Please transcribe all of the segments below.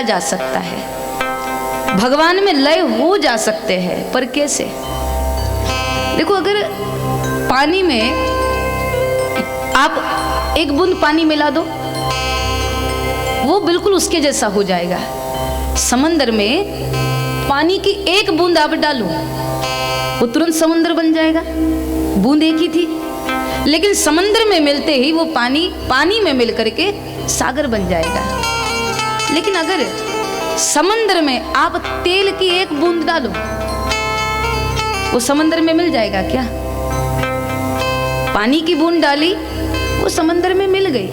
जा सकता है, भगवान में लय हो जा सकते हैं, पर कैसे? देखो, अगर पानी में आप एक बूंद पानी मिला दो, वो बिल्कुल उसके जैसा हो जाएगा। समंदर में पानी की एक बूंद आप डालो, वो तुरंत समंदर बन जाएगा। बूंद एक ही थी, लेकिन समंदर में मिलते ही वो पानी में मिल करके सागर बन जाएगा। लेकिन अगर समंदर में आप तेल की एक बूंद डालो, वो समंदर में मिल जाएगा क्या? पानी की बूंद डाली, वो समंदर में मिल गई।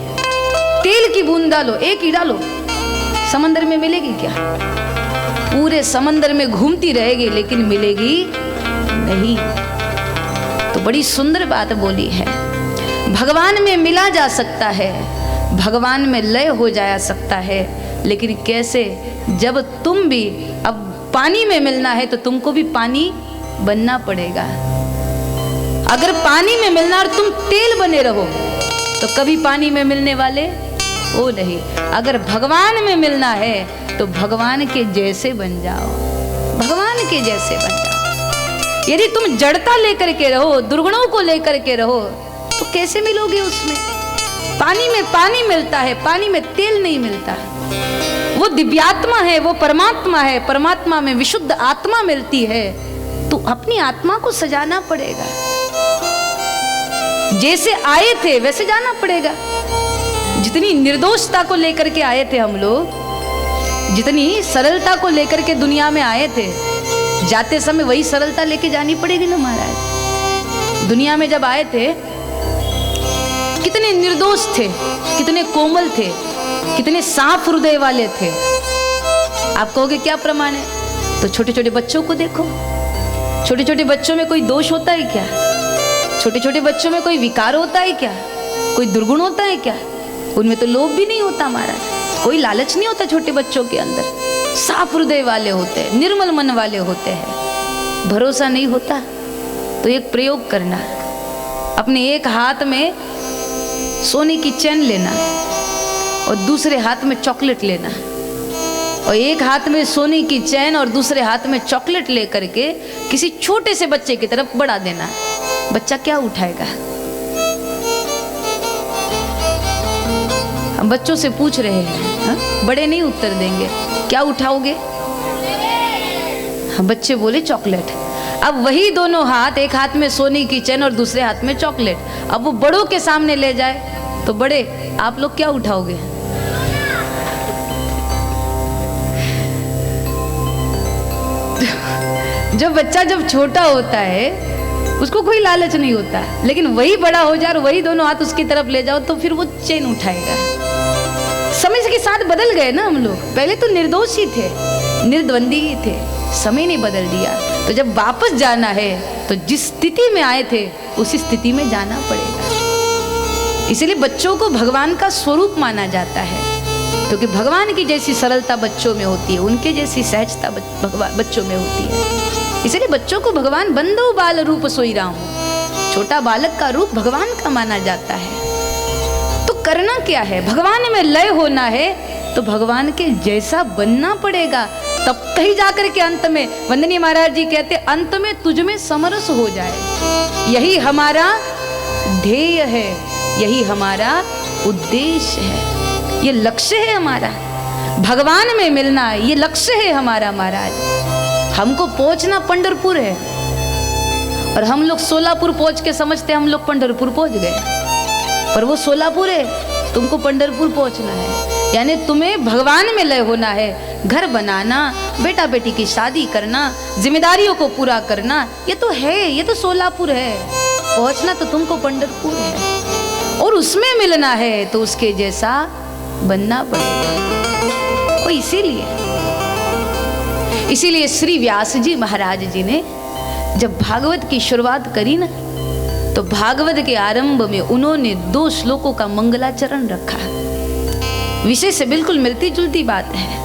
तेल की बूंद डालो, एक ही डालो, समंदर में मिलेगी क्या? पूरे समंदर में घूमती रहेगी, लेकिन मिलेगी नहीं। तो बड़ी सुंदर बात बोली है, भगवान में मिला जा सकता है, भगवान में लय हो जाया सकता है, लेकिन कैसे? जब तुम भी अब पानी में मिलना है तो तुमको भी पानी बनना पड़ेगा। अगर पानी में मिलना और तुम तेल बने रहो तो कभी पानी में मिलने वाले हो नहीं। अगर भगवान में मिलना है तो भगवान के जैसे बन जाओ, भगवान के जैसे बन जाओ। यदि तुम जड़ता लेकर के रहो, दुर्गुणों को लेकर के रहो, तो कैसे मिलोगे उसमें? पानी में पानी मिलता है, पानी में तेल नहीं मिलता है। वो दिव्यात्मा है, वो परमात्मा है, परमात्मा में विशुद्ध आत्मा मिलती है। तो अपनी आत्मा को सजाना पड़ेगा, जैसे आए थे वैसे जाना पड़ेगा। जितनी निर्दोषता को लेकर के आए थे हम लोग, जितनी सरलता को लेकर के दुनिया में आए थे, जाते समय वही सरलता लेके जानी पड़ेगी ना महाराज। दुनिया में जब आए थे कितने निर्दोष थे, कितने कोमल थे, कितने साफ हृदय वाले थे। आप कहोगे क्या प्रमाण है? तो छोटे छोटे बच्चों को देखो, छोटे छोटे बच्चों में कोई दोष होता है क्या? छोटे छोटे बच्चों में कोई विकार होता है क्या? कोई दुर्गुण होता है क्या? उनमें तो लोभ भी नहीं होता महाराज, कोई लालच नहीं होता छोटे बच्चों के अंदर। साफ हृदय वाले होते हैं, निर्मल मन वाले होते हैं। भरोसा नहीं होता तो एक प्रयोग करना, अपने एक हाथ में सोने की चैन लेना और दूसरे हाथ में चॉकलेट लेना, और एक हाथ में सोने की चैन और दूसरे हाथ में चॉकलेट लेकर के किसी छोटे से बच्चे की तरफ बढ़ा देना। बच्चा क्या उठाएगा? हम बच्चों से पूछ रहे हैं, हा? बड़े नहीं उत्तर देंगे, क्या उठाओगे? बच्चे बोले चॉकलेट। अब वही दोनों हाथ, एक हाथ में सोने की चैन और दूसरे हाथ में चॉकलेट, अब वो बड़ों के सामने ले जाए तो बड़े आप लोग क्या उठाओगे? जो बच्चा जब छोटा होता है उसको कोई लालच नहीं होता, लेकिन वही बड़ा हो जाए और वही दोनों हाथ उसकी तरफ ले जाओ तो फिर वो चैन उठाएगा। समय के साथ बदल गए ना हम लोग। पहले तो निर्दोष ही थे, निर्द्वंदी ही थे, समय ने बदल दिया। तो जब वापस जाना है तो जिस स्थिति में आए थे उसी स्थिति में जाना पड़ेगा। इसलिए बच्चों को भगवान का स्वरूप माना जाता है, क्योंकि भगवान की जैसी सरलता बच्चों में होती है, उनके जैसी सहजता बच्चों में होती है। इसलिए बच्चों को भगवान बंदो बाल रूप सोई राम, छोटा बालक का रूप भगवान का माना जाता है। तो करना क्या है? भगवान में लय होना है तो भगवान के जैसा बनना पड़ेगा, तब कहीं जाकर के अंत में वंदनीय महाराज जी कहते अंत में तुझ में समरस हो जाए। यही हमारा ध्येय है, यही हमारा उद्देश्य है, ये लक्ष्य है हमारा। भगवान में मिलना ये लक्ष्य है हमारा महाराज। हमको पहुंचना पंढरपुर है, और हम लोग सोलापुर पहुंच के समझते हम लोग पंढरपुर पहुंच गए, पर वो सोलापुर है, तुमको पंढरपुर पहुंचना है। यानी तुम्हें भगवान में लय होना है। घर बनाना, बेटा बेटी की शादी करना, जिम्मेदारियों को पूरा करना, ये तो है, ये तो सोलापुर है। पहुंचना तो तुमको पंढरपुर है, और उसमें मिलना है तो उसके जैसा बनना पड़ेगा। और इसीलिए श्री व्यास जी महाराज जी ने जब भागवत की शुरुआत करी ना, तो भागवत के आरंभ में उन्होंने 2 श्लोकों का मंगलाचरण रखा। विषय से बिल्कुल मिलती जुलती बात है।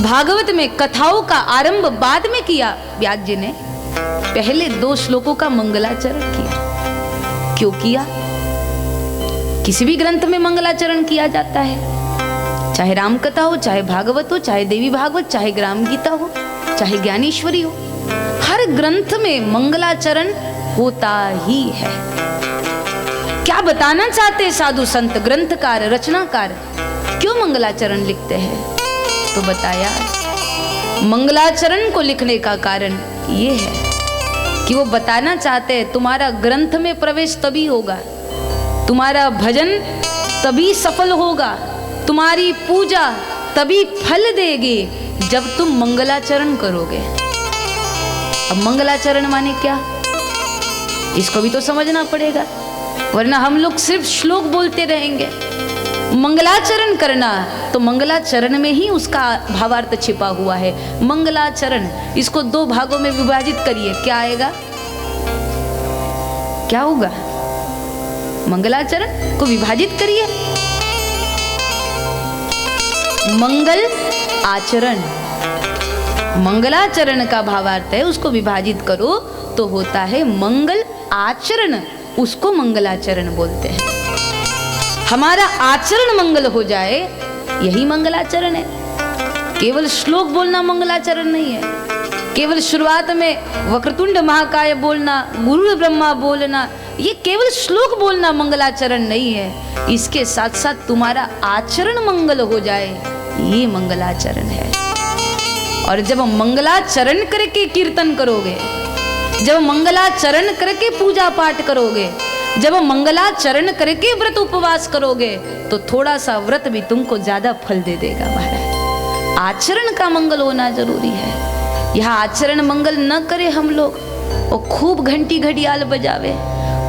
भागवत में कथाओं का आरंभ बाद में किया व्यास जी ने, पहले 2 श्लोकों का मंगलाचरण किया। क्यों किया? किसी भी ग्रंथ में मंगलाचरण किया जाता है, चाहे राम कथा हो, चाहे भागवत हो, चाहे देवी भागवत, चाहे ग्राम गीता हो, चाहे ज्ञानेश्वरी हो, हर ग्रंथ में मंगलाचरण होता ही है। क्या बताना चाहते साधु संत, ग्रंथकार, रचनाकार क्यों मंगलाचरण लिखते हैं? तो बताया मंगलाचरण को लिखने का कारण ये है कि वो बताना चाहते हैं तुम्हारा ग्रंथ में प्रवेश तभी होगा, तुम्हारा भजन तभी सफल होगा, तुम्हारी पूजा तभी फल देगी जब तुम मंगलाचरण करोगे। अब मंगलाचरण माने क्या, इसको भी तो समझना पड़ेगा, वरना हम लोग सिर्फ श्लोक बोलते रहेंगे। मंगलाचरण करना, तो मंगलाचरण में ही उसका भावार्थ छिपा हुआ है। मंगलाचरण, इसको दो भागों में विभाजित करिए, क्या आएगा, क्या होगा? मंगलाचरण को विभाजित करिए, मंगल आचरण। मंगलाचरण का भावार्थ है, उसको विभाजित करो तो होता है मंगल आचरण, उसको मंगलाचरण बोलते हैं। हमारा आचरण मंगल हो जाए, यही मंगलाचरण है। केवल श्लोक बोलना मंगलाचरण नहीं है, केवल शुरुआत में वक्रतुंड महाकाय बोलना, गुरु ब्रह्मा बोलना, ये केवल श्लोक बोलना मंगलाचरण नहीं है। इसके साथ साथ तुम्हारा आचरण मंगल हो जाए, ये मंगलाचरण है। और जब मंगलाचरण करके कीर्तन करोगे, जब मंगलाचरण करके पूजा पाठ करोगे, जब मंगलाचरण करके व्रत उपवास करोगे, तो थोड़ा सा व्रत भी तुमको ज्यादा फल दे देगा महाराज। आचरण का मंगल होना जरूरी है। यह आचरण मंगल न करे हम लोग, और खूब घंटी घड़ियाल बजावे,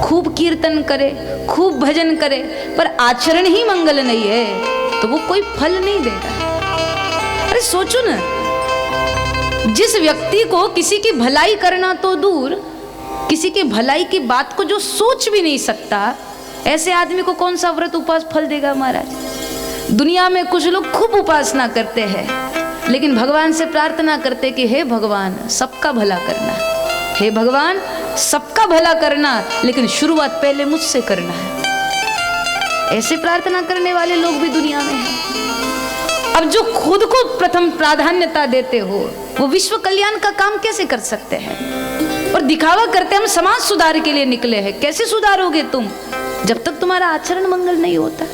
खूब कीर्तन करे, खूब भजन करे, पर आचरण ही मंगल नहीं है, तो वो कोई फल नहीं देगा। अरे सोचो ना, जिस व्यक्ति को किसी की भलाई करना तो दूर, किसी के भलाई की बात को जो सोच भी नहीं सकता, ऐसे आदमी को कौन सा व्रत उपवास फल देगा महाराज? दुनिया में कुछ लोग खूब उपासना करते हैं, लेकिन भगवान से प्रार्थना करते कि हे भगवान सबका भला करना, हे भगवान सबका भला करना, लेकिन शुरुआत पहले मुझसे करना है। ऐसे प्रार्थना करने वाले लोग भी दुनिया में हैं। अब जो खुद को प्रथम प्राधान्यता देते हो, वो विश्व कल्याण का काम कैसे कर सकते हैं? और दिखावा करते हम समाज सुधार के लिए निकले हैं। कैसे सुधारोगे तुम जब तक तुम्हारा आचरण मंगल नहीं होता?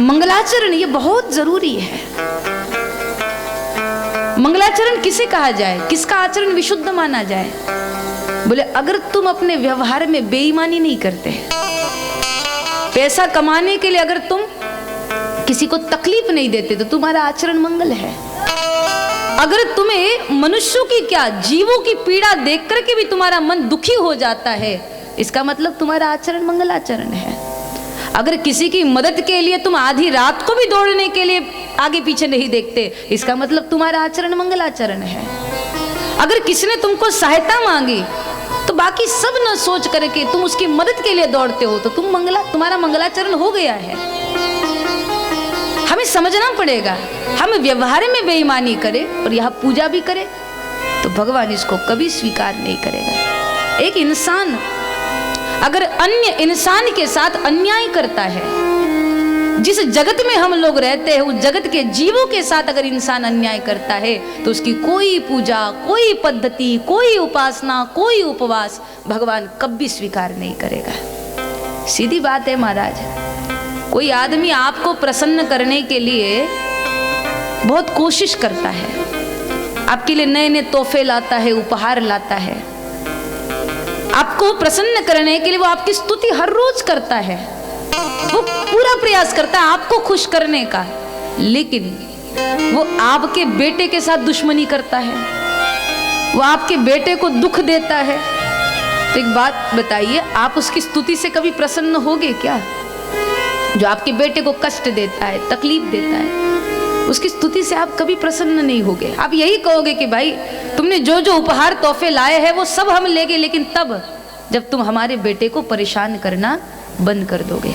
मंगलाचरण ये बहुत जरूरी है। मंगलाचरण किसे कहा जाए, किसका आचरण विशुद्ध माना जाए? बोले अगर तुम अपने व्यवहार में बेईमानी नहीं करते, पैसा कमाने के लिए अगर तुम किसी को तकलीफ नहीं देते, तो तुम्हारा आचरण मंगल है। अगर तुम्हें मनुष्यों की क्या, जीवों की पीड़ा देख करके भी तुम्हारा मन दुखी हो जाता है, इसका मतलब तुम्हारा आचरण मंगलाचरण है। अगर किसी की मदद के लिए तुम आधी रात को भी दौड़ने के लिए आगे पीछे नहीं देखते, इसका मतलब तुम्हारा आचरण मंगलाचरण है। अगर किसी ने तुमको सहायता मांगी, तो बाकी सब न सोच करके तुम उसकी मदद के लिए दौड़ते हो, तो तुम्हारा मंगलाचरण हो गया है। हमें समझना पड़ेगा, हम व्यवहार में बेईमानी करें और यहाँ पूजा भी करें, तो भगवान इसको कभी स्वीकार नहीं करेगा। एक इंसान अगर अन्य इंसान के साथ अन्याय करता है, जिस जगत में हम लोग रहते हैं, उस जगत के जीवों के साथ अगर इंसान अन्याय करता है, तो उसकी कोई पूजा, कोई पद्धति, कोई उपासना, कोई उपवास भगवान कभी स्वीकार नहीं करेगा। सीधी बात है महाराज। कोई आदमी आपको प्रसन्न करने के लिए बहुत कोशिश करता है, आपके लिए नए नए तोहफे लाता है, उपहार लाता है, आपको प्रसन्न करने के लिए वो आपकी स्तुति हर रोज करता है, वो पूरा प्रयास करता है आपको खुश करने का, लेकिन वो आपके बेटे के साथ दुश्मनी करता है, वो आपके बेटे को दुख देता है। तो एक बात बताइए, आप उसकी स्तुति से कभी प्रसन्न होगे क्या? जो आपके बेटे को कष्ट देता है, तकलीफ देता है, उसकी स्तुति से आप कभी प्रसन्न नहीं होगे। आप यही कहोगे कि भाई तुमने जो जो उपहार तोहफे लाए हैं वो सब हम लेंगे, लेकिन तब जब तुम हमारे बेटे को परेशान करना बंद कर दोगे।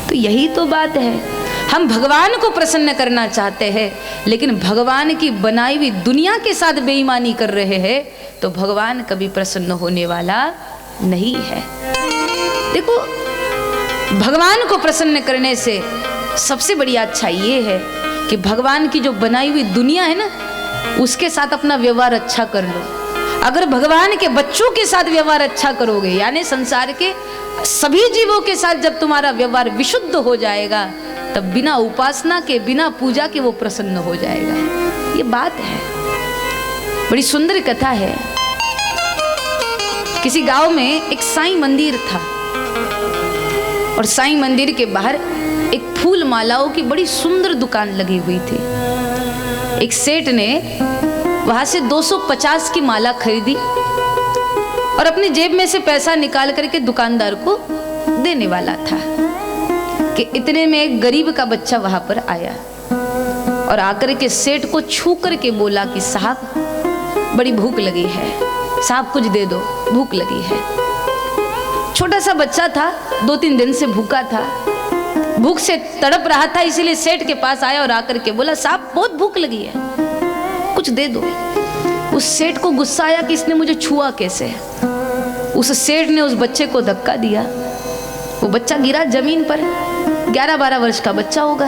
तो यही तो बात है, हम भगवान को प्रसन्न करना चाहते हैं, लेकिन भगवान की बनाई हुई दुनिया के साथ बेईमानी कर रहे हैं, तो भगवान कभी प्रसन्न होने वाला नहीं है। देखो, भगवान को प्रसन्न करने से सबसे बड़ी अच्छाई ये है कि भगवान की जो बनाई हुई दुनिया है ना, उसके साथ अपना व्यवहार अच्छा कर लो। अगर भगवान के बच्चों के साथ व्यवहार अच्छा करोगे, यानी संसार के सभी जीवों के साथ जब तुम्हारा व्यवहार विशुद्ध हो जाएगा, तब बिना उपासना के, बिना पूजा के वो प्रसन्न हो जाएगा। ये बात है, बड़ी सुंदर कथा है। किसी गांव में एक साईं मंदिर था और साईं मंदिर के बाहर एक फूल मालाओं की बड़ी सुंदर दुकान लगी हुई थी। एक सेठ ने वहां से 250 की माला खरीदी और अपनी जेब में से पैसा निकाल करके दुकानदार को देने वाला था कि इतने में एक गरीब का बच्चा वहां पर आया और आकर के सेठ को छू करके बोला कि साहब बड़ी भूख लगी है, साहब कुछ दे दो, भूख लगी है। छोटा सा बच्चा था, 2-3 दिन से भूखा था, भूख से तड़प रहा था, इसीलिए सेठ के पास आया और आकर के बोला साहब बहुत भूख लगी है, कुछ दे दो। उस सेठ को गुस्सा आया कि इसने मुझे छुआ कैसे। उस सेठ ने उस बच्चे को धक्का दिया, वो बच्चा गिरा जमीन पर। 11-12 वर्ष का बच्चा होगा।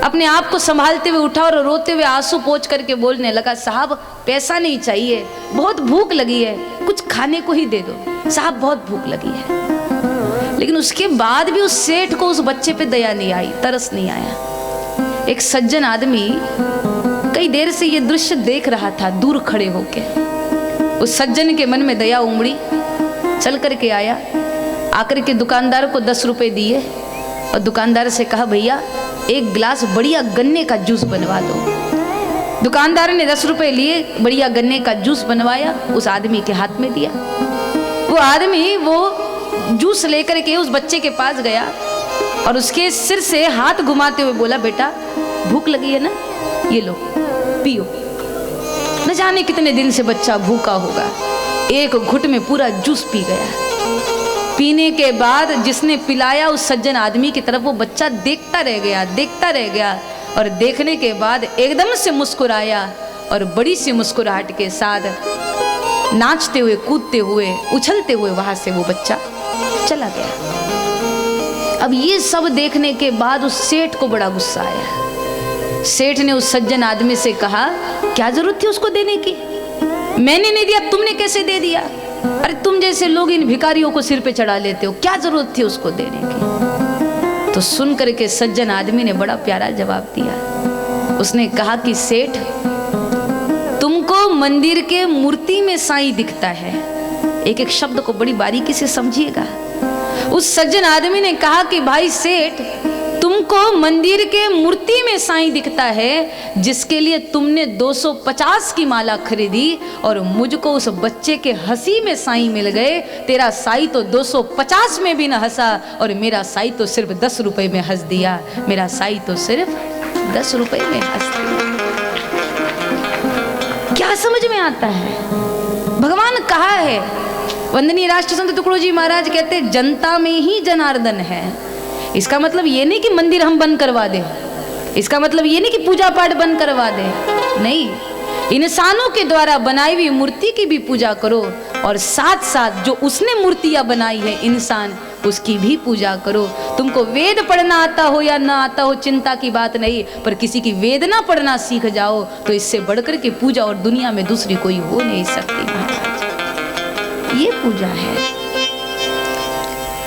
अपने आप को संभालते हुए उठा और रोते हुए आंसू पोंछ करके बोलने लगा साहब पैसा नहीं चाहिए, बहुत भूख लगी है, कुछ खाने को ही दे दो, साहब बहुत भूख लगी है। लेकिन उसके बाद भी उस सेठ को उस बच्चे पे दया नहीं आई, तरस नहीं आया। एक सज्जन आदमी कई देर से ये दृश्य देख रहा था, दूर खड़े होके। उस सज्जन के मन में दया उमड़ी, चल करके आया, आकर के दुकानदार को 10 रुपए दिए और दुकानदार से कहा भैया एक गिलास बढ़िया गन्ने का जूस बनवा दो। दुकानदार ने 10 रुपए लिए, बढ़िया गन्ने का जूस बनवाया, उस आदमी के हाथ में दिया। वो आदमी वो जूस लेकर के उस बच्चे के पास गया और उसके सिर से हाथ घुमाते हुए बोला बेटा भूख लगी है ना, ये लो पियो। न जाने कितने दिन से बच्चा भूखा होगा, एक घुट में पूरा जूस पी गया। पीने के बाद जिसने पिलाया उस सज्जन आदमी की तरफ वो बच्चा देखता रह गया और देखने के बाद एकदम से मुस्कुराया और बड़ी सी मुस्कुराहट के साथ नाचते हुए, कूदते हुए, उछलते हुए वहां से वो बच्चा चला गया। अब ये सब देखने के बाद उस सेठ को बड़ा गुस्सा आया। सेठ ने उस सज्जन आदमी से कहा क्या जरूरत थी उसको देने की, मैंने नहीं दिया, तुमने कैसे दे दिया? अरे तुम जैसे लोग इन भिखारियों को सिर पे चढ़ा लेते हो, क्या जरूरत थी उसको देने की? तो सुन करके सज्जन आदमी ने बड़ा प्यारा जवाब दिया। उसने कहा कि सेठ तुमको मंदिर के मूर्ति में साईं दिखता है, एक एक शब्द को बड़ी बारीकी से समझिएगा। उस सज्जन आदमी ने कहा कि भाई सेठ तुमको मंदिर के मूर्ति में साईं दिखता है, जिसके लिए तुमने 250 की माला खरीदी और मुझको उस बच्चे के हंसी में साईं मिल गए। तेरा साईं तो 250 में भी न हंसा और मेरा साईं तो सिर्फ 10 रुपए में हंस दिया, मेरा साईं तो सिर्फ 10 रुपए में हंस दिया। क्या समझ में आता है? भगवान कहा है, वंदनीय राष्ट्र संत टुकड़ो जी महाराज कहते हैं जनता में ही जनार्दन है। इसका मतलब ये नहीं कि मंदिर हम बंद करवा दें, इसका मतलब ये नहीं कि पूजा पाठ बंद करवा दें, नहीं, इंसानों के द्वारा बनाई हुई मूर्ति की भी पूजा करो और साथ साथ जो उसने मूर्तियां बनाई है इंसान, उसकी भी पूजा करो। तुमको वेद पढ़ना आता हो या ना आता हो चिंता की बात नहीं, पर किसी की वेदना पढ़ना सीख जाओ तो इससे बढ़कर के पूजा और दुनिया में दूसरी कोई हो नहीं सकती महाराज। ये पूजा है।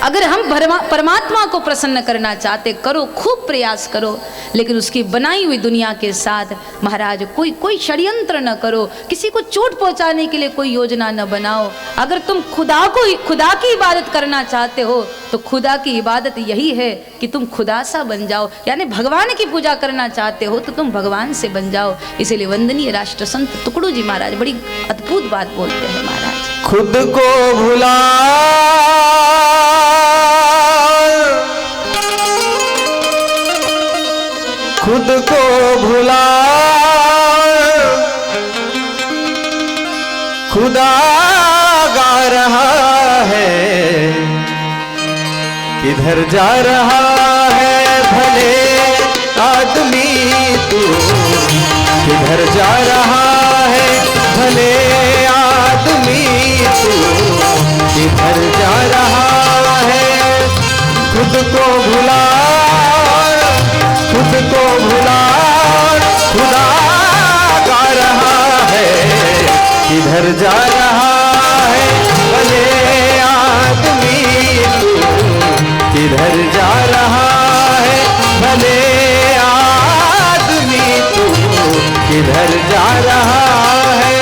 अगर हम परमात्मा को प्रसन्न करना चाहते, करो, खूब प्रयास करो, लेकिन उसकी बनाई हुई दुनिया के साथ महाराज कोई षड्यंत्र न करो, किसी को चोट पहुंचाने के लिए कोई योजना न बनाओ। अगर तुम खुदा की इबादत करना चाहते हो तो खुदा की इबादत यही है कि तुम खुदा सा बन जाओ, यानी भगवान की पूजा करना चाहते हो तो तुम भगवान से बन जाओ। इसीलिए वंदनीय राष्ट्र संत टुकड़ो जी महाराज बड़ी अद्भुत बात बोलते हैं महाराज, खुद को भुला खुद को भुला खुदा गा रहा है, किधर जा रहा है भले आदमी तू, किधर जा रहा है भले आदमी तू, किधर जा रहा है। खुद को भुला जा रहा है भले आदमी तू, किधर जा रहा है भले आदमी तू, किधर जा रहा है।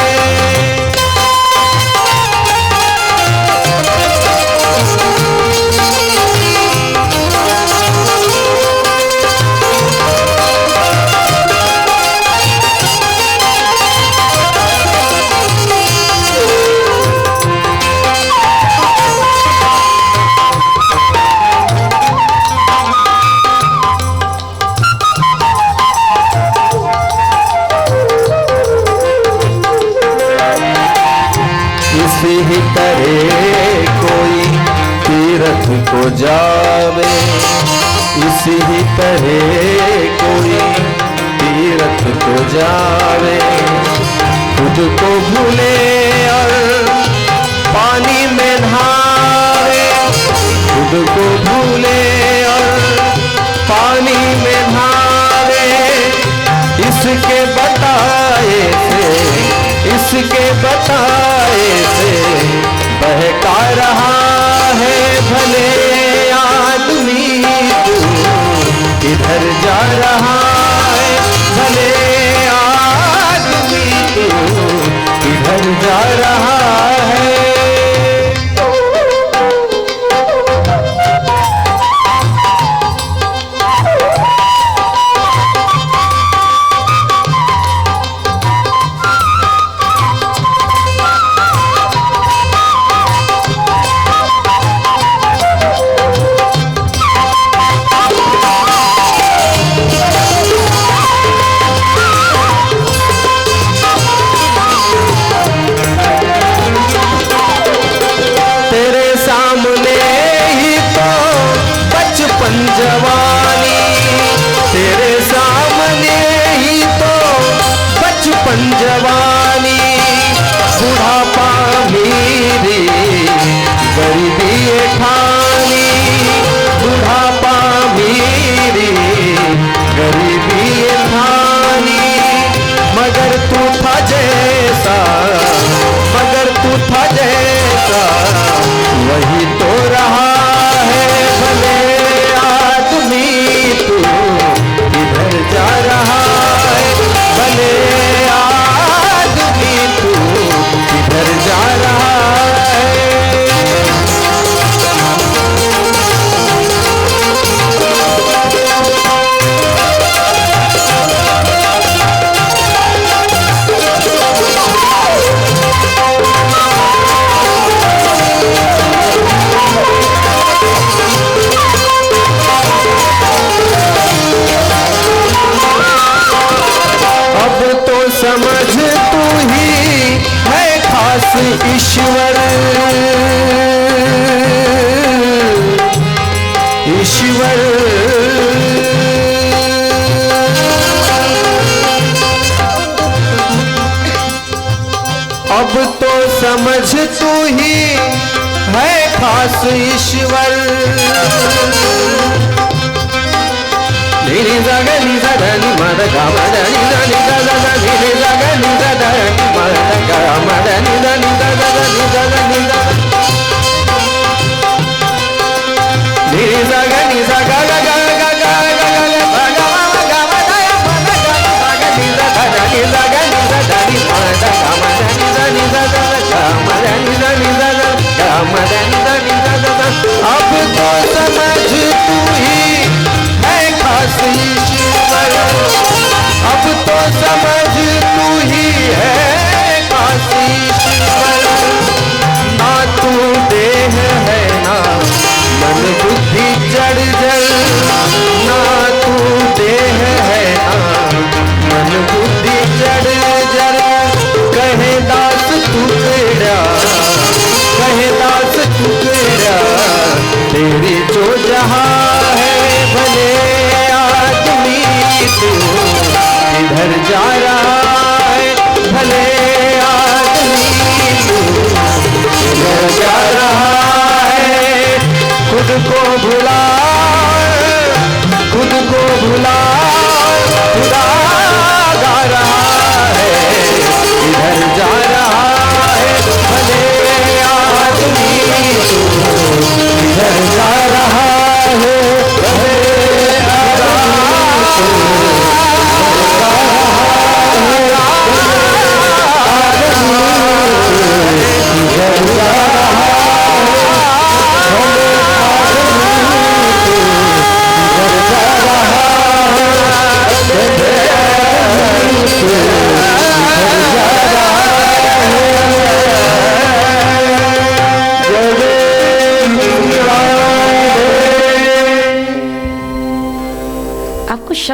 इसी ही तरह कोई तीर्थ को जावे, इसी ही तरह कोई तीर्थ को जावे, खुद को भूले और पानी में नहावे, खुद को भूले और पानी में नहावे, इसके बताए से, इसके बताए से बहका रहा है भले आदमी तू, किधर जा रहा है भले आदमी तू, किधर जा रहा है। जवानी तेरे सामने ही तो बचपन जवानी, बुढ़ापा मेरी गरीबी ठानी, बुढ़ापा मेरी गरीबी ठानी, मगर तू था जैसा, मगर तू था जैसा वही तो रहा है भले तू, किधर जा रहा है भले आदमी तू, किधर जा रहा है। समझ तू ही है खास ईश्वर, ईश्वर अब तो समझ तू ही है खास ईश्वर। नी सा ग नी सा ध नि म ध ग म ध नि ध नि ध ध ध नि सा ग नि सा ध नि म ध ग म ध नि ध नि ध ध ध नि ध ध नि ध नी सा ग नि सा ग ग ग ग ग ग ग ग ग म ग म ध म ध ग सा ग नि सा ध नि सा ग नि सा ध नि म ध ग म ध नि ध नि ध ध ग म ध नि ध नि ध ध ग म ध नि ध नि ध ध ध। अब तो समझ तू ही है खास ईश्वर, अब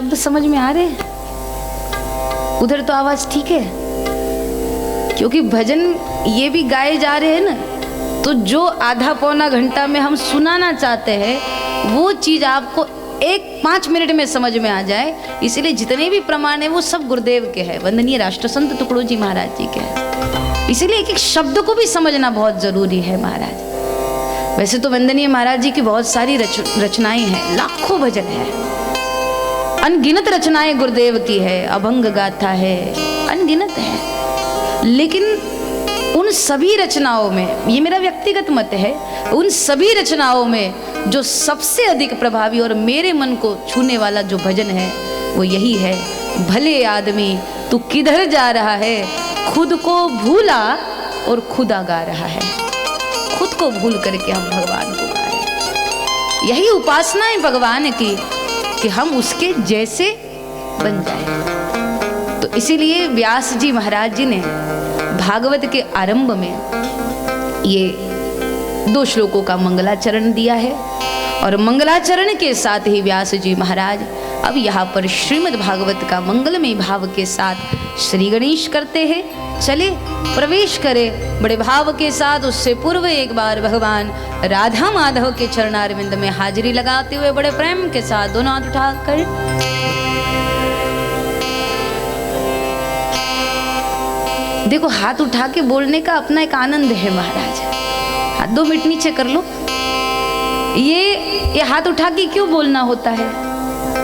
शब्द समझ में आ रहे हैं? उधर तो आवाज ठीक है, क्योंकि भजन ये भी गाए जा रहे हैं ना, तो जो आधा पौना घंटा में हम सुनाना चाहते हैं वो चीज आपको 5 मिनट में समझ में आ जाए, इसलिए जितने भी प्रमाण है वो सब गुरुदेव के हैं, वंदनीय राष्ट्र संत टुकड़ों जी महाराज जी के हैं। इसलिए एक एक शब्द को भी समझना बहुत जरूरी है महाराज। वैसे तो वंदनीय महाराज जी की बहुत सारी रचनाएं हैं, लाखों भजन है, अनगिनत रचनाएं गुरुदेव की है, अभंग गाथा है, अनगिनत है। लेकिन उन सभी रचनाओं में, ये मेरा व्यक्तिगत मत है, उन सभी रचनाओं में जो सबसे अधिक प्रभावी और मेरे मन को छूने वाला जो भजन है वो यही है, भले आदमी तू किधर जा रहा है, खुद को भूला और खुदा गा रहा है। खुद को भूल करके हम भगवान को गा रहे हैं। यही उपासना है भगवान की, कि हम उसके जैसे बन जाए। तो इसीलिए व्यास जी महाराज जी ने भागवत के आरंभ में ये 2 श्लोकों का मंगलाचरण दिया है, और मंगलाचरण के साथ ही व्यास जी महाराज अब यहाँ पर श्रीमद् भागवत का मंगलमय भाव के साथ श्री गणेश करते हैं। चले प्रवेश करें बड़े भाव के साथ। उससे पूर्व एक बार भगवान राधा माधव के चरणारविंद में हाजिरी लगाते हुए बड़े प्रेम के साथ दोनों हाथ उठाकर देखो, हाथ उठा के बोलने का अपना एक आनंद है महाराज। हाथ 2 मिनट नीचे कर लो। ये हाथ उठा के क्यों बोलना होता है?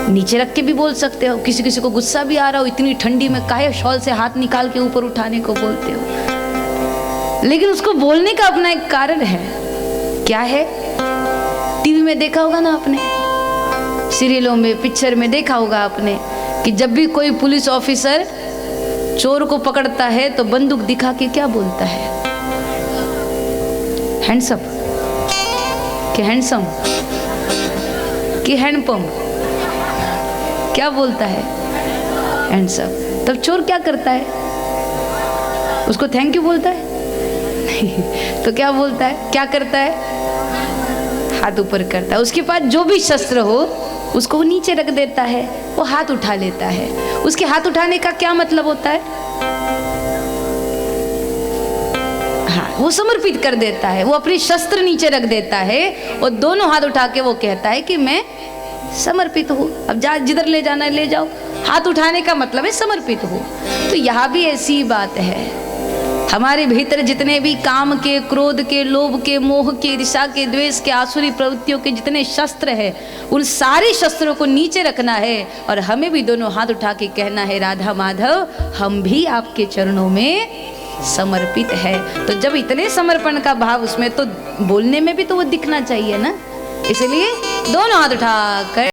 नीचे रख के भी बोल सकते हो। किसी किसी को गुस्सा भी आ रहा हो, इतनी ठंडी में काहे शॉल से हाथ निकाल के ऊपर उठाने को बोलते हो, लेकिन उसको बोलने का अपना एक कारण है। क्या है? टीवी में देखा होगा ना आपने, सीरियलों में, पिक्चर में देखा होगा आपने कि जब भी कोई पुलिस ऑफिसर चोर को पकड़ता है तो बंदूक दिखा के क्या बोलता है? हैंड्सअप कि हैंडसम कि हैंडपंप, क्या बोलता है? हैंड्सअप। तब चोर क्या करता है? उसको थैंक यू बोलता है? नहीं। तो क्या बोलता है? क्या करता है? हाथ ऊपर करता है। उसके पास जो भी शस्त्र हो उसको वो नीचे रख देता है, वो हाथ उठा लेता है। उसके हाथ उठाने का क्या मतलब होता है? हाँ, वो समर्पित कर देता है, वो अपने शस्त्र नीचे रख देता है और दोनों हाथ उठा के वो कहता है कि मैं समर्पित हूँ। अब जिधर ले जाना है ले जाओ। हाथ उठाने का मतलब है समर्पित हो। तो यहाँ भी ऐसी बात है, हमारे भीतर जितने भी काम के, क्रोध के, लोभ के, मोह के, ईर्ष्या के, द्वेष के, आसुरी प्रवृत्तियों के जितने शस्त्र हैं, उन सारे शस्त्रों को नीचे रखना है और हमें भी दोनों हाथ उठा के कहना है, राधा माधव हम भी आपके चरणों में समर्पित है। तो जब इतने समर्पण का भाव उसमें, तो बोलने में भी तो वो दिखना चाहिए ना। इसलिए दोनों हाथ उठाकर